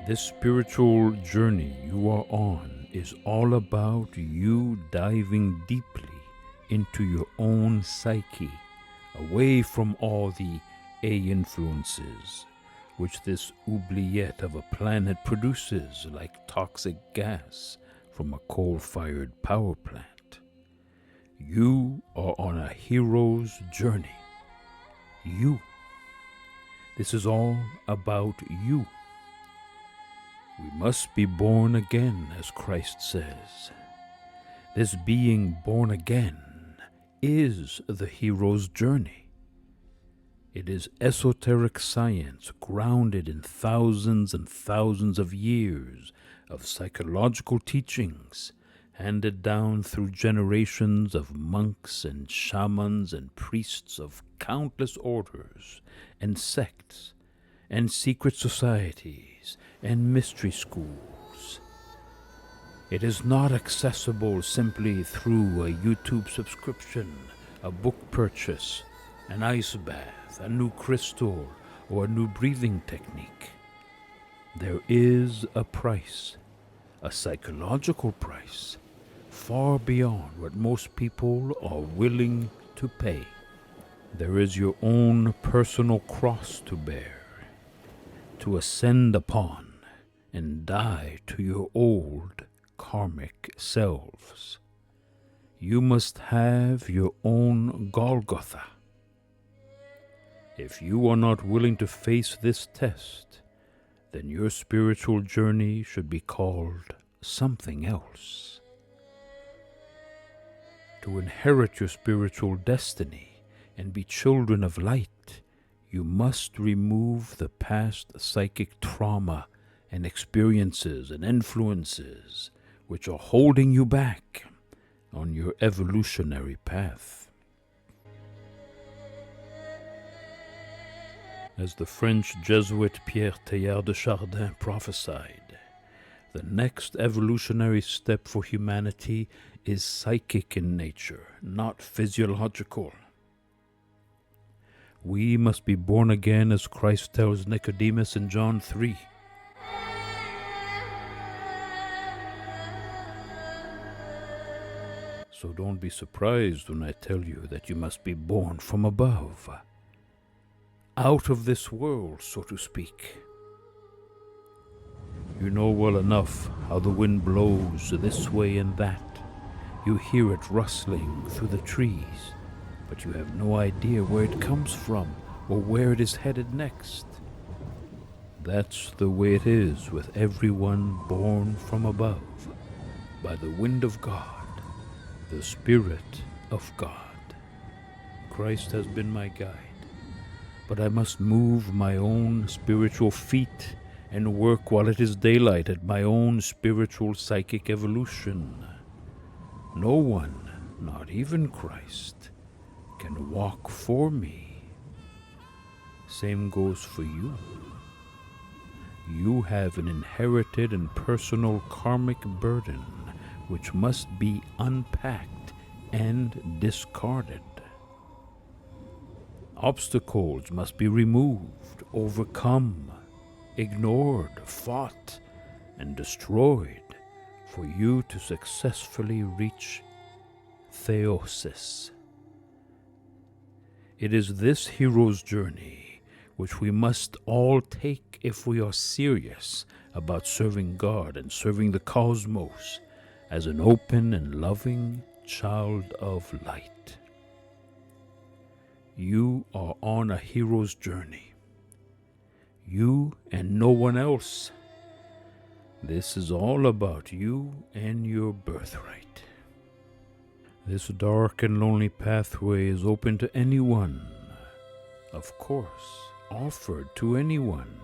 This spiritual journey you are on is all about you diving deeply into your own psyche, away from all the A influences which this oubliette of a planet produces like toxic gas from a coal-fired power plant. You are on a hero's journey. You. This is all about you. We must be born again, as Christ says. This being born again is the hero's journey. It is esoteric science grounded in thousands and thousands of years of psychological teachings handed down through generations of monks and shamans and priests of countless orders and sects and secret societies and mystery schools. It is not accessible simply through a YouTube subscription, a book purchase, an ice bath, a new crystal, or a new breathing technique. There is a price, a psychological price, far beyond what most people are willing to pay. There is your own personal cross to bear, to ascend upon, and die to your old karmic selves. You must have your own Golgotha. If you are not willing to face this test, then your spiritual journey should be called something else. To inherit your spiritual destiny and be children of light, you must remove the past psychic trauma and experiences and influences which are holding you back on your evolutionary path. As the French Jesuit Pierre Teilhard de Chardin prophesied, the next evolutionary step for humanity is psychic in nature, not physiological. We must be born again, as Christ tells Nicodemus in John 3. So don't be surprised when I tell you that you must be born from above, out of this world, so to speak. You know well enough how the wind blows this way and that. You hear it rustling through the trees, but you have no idea where it comes from or where it is headed next. That's the way it is with everyone born from above, by the wind of God, the Spirit of God. Christ has been my guide, but I must move my own spiritual feet and work while it is daylight at my own spiritual psychic evolution. No one, not even Christ, can walk for me. Same goes for you. You have an inherited and personal karmic burden which must be unpacked and discarded. Obstacles must be removed, overcome, ignored, fought, and destroyed for you to successfully reach theosis. It is this hero's journey which we must all take if we are serious about serving God and serving the cosmos as an open and loving child of light. You are on a hero's journey. You and no one else. This is all about you and your birthright. This dark and lonely pathway is open to anyone, of course, offered to anyone.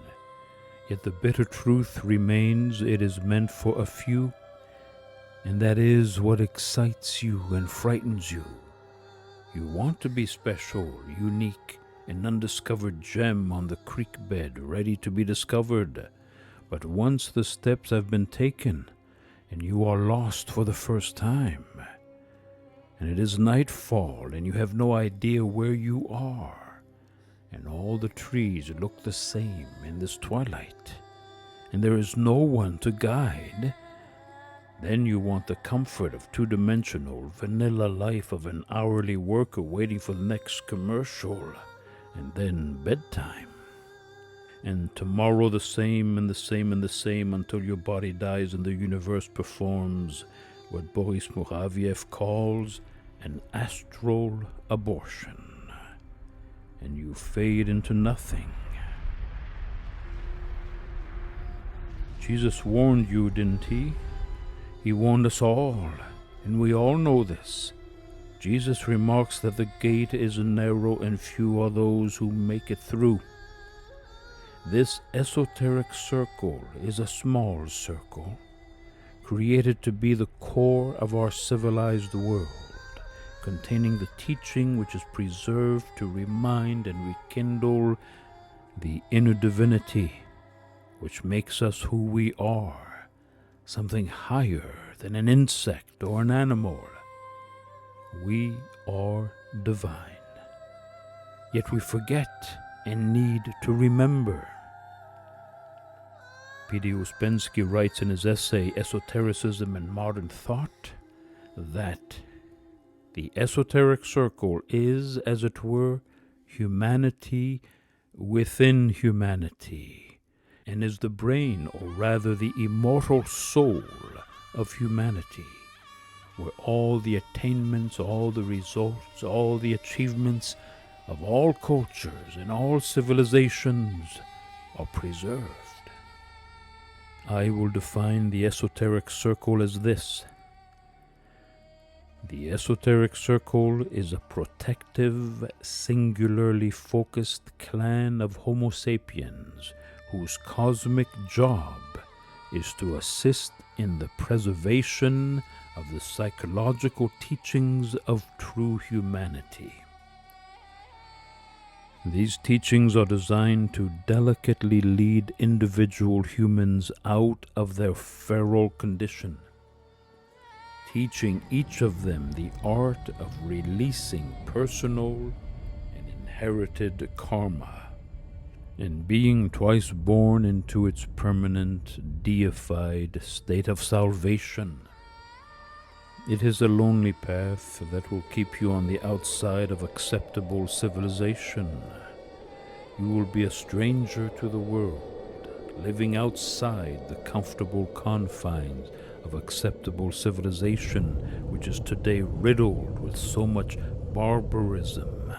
Yet the bitter truth remains, it is meant for a few, and that is what excites you and frightens you. You want to be special, unique, an undiscovered gem on the creek bed, ready to be discovered. But once the steps have been taken, and you are lost for the first time, and it is nightfall, and you have no idea where you are, and all the trees look the same in this twilight, and there is no one to guide, then you want the comfort of two-dimensional vanilla life of an hourly worker waiting for the next commercial, and then bedtime. And tomorrow the same and the same and the same until your body dies and the universe performs what Boris Muraviev calls an astral abortion, and you fade into nothing. Jesus warned you, didn't he? He warned us all, and we all know this. Jesus remarks that the gate is narrow and few are those who make it through. This esoteric circle is a small circle, created to be the core of our civilized world, containing the teaching which is preserved to remind and rekindle the inner divinity, which makes us who we are, something higher than an insect or an animal. We are divine. Yet we forget and need to remember. Peter Uspensky writes in his essay, Esotericism and Modern Thought, that the esoteric circle is, as it were, humanity within humanity, and is the brain, or rather the immortal soul of humanity, where all the attainments, all the results, all the achievements of all cultures and all civilizations are preserved. I will define the esoteric circle as this. The esoteric circle is a protective, singularly focused clan of Homo sapiens whose cosmic job is to assist in the preservation of the psychological teachings of true humanity. These teachings are designed to delicately lead individual humans out of their feral condition, teaching each of them the art of releasing personal and inherited karma, and being twice born into its permanent, deified state of salvation. It is a lonely path that will keep you on the outside of acceptable civilization. You will be a stranger to the world, living outside the comfortable confines of acceptable civilization, which is today riddled with so much barbarism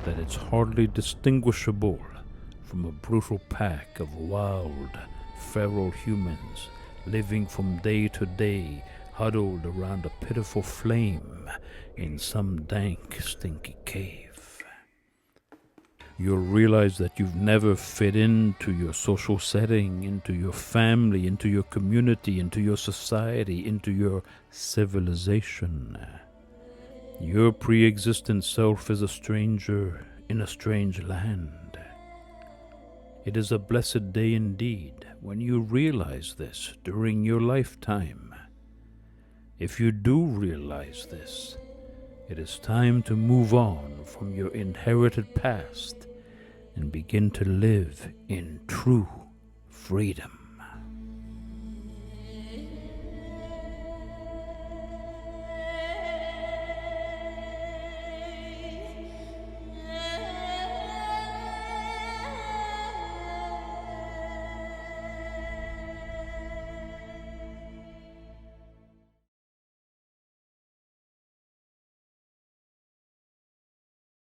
that it's hardly distinguishable from a brutal pack of wild, feral humans living from day to day, huddled around a pitiful flame in some dank, stinky cave. You'll realize that you've never fit into your social setting, into your family, into your community, into your society, into your civilization. Your pre-existent self is a stranger in a strange land. It is a blessed day indeed when you realize this during your lifetime. If you do realize this, it is time to move on from your inherited past and begin to live in true freedom.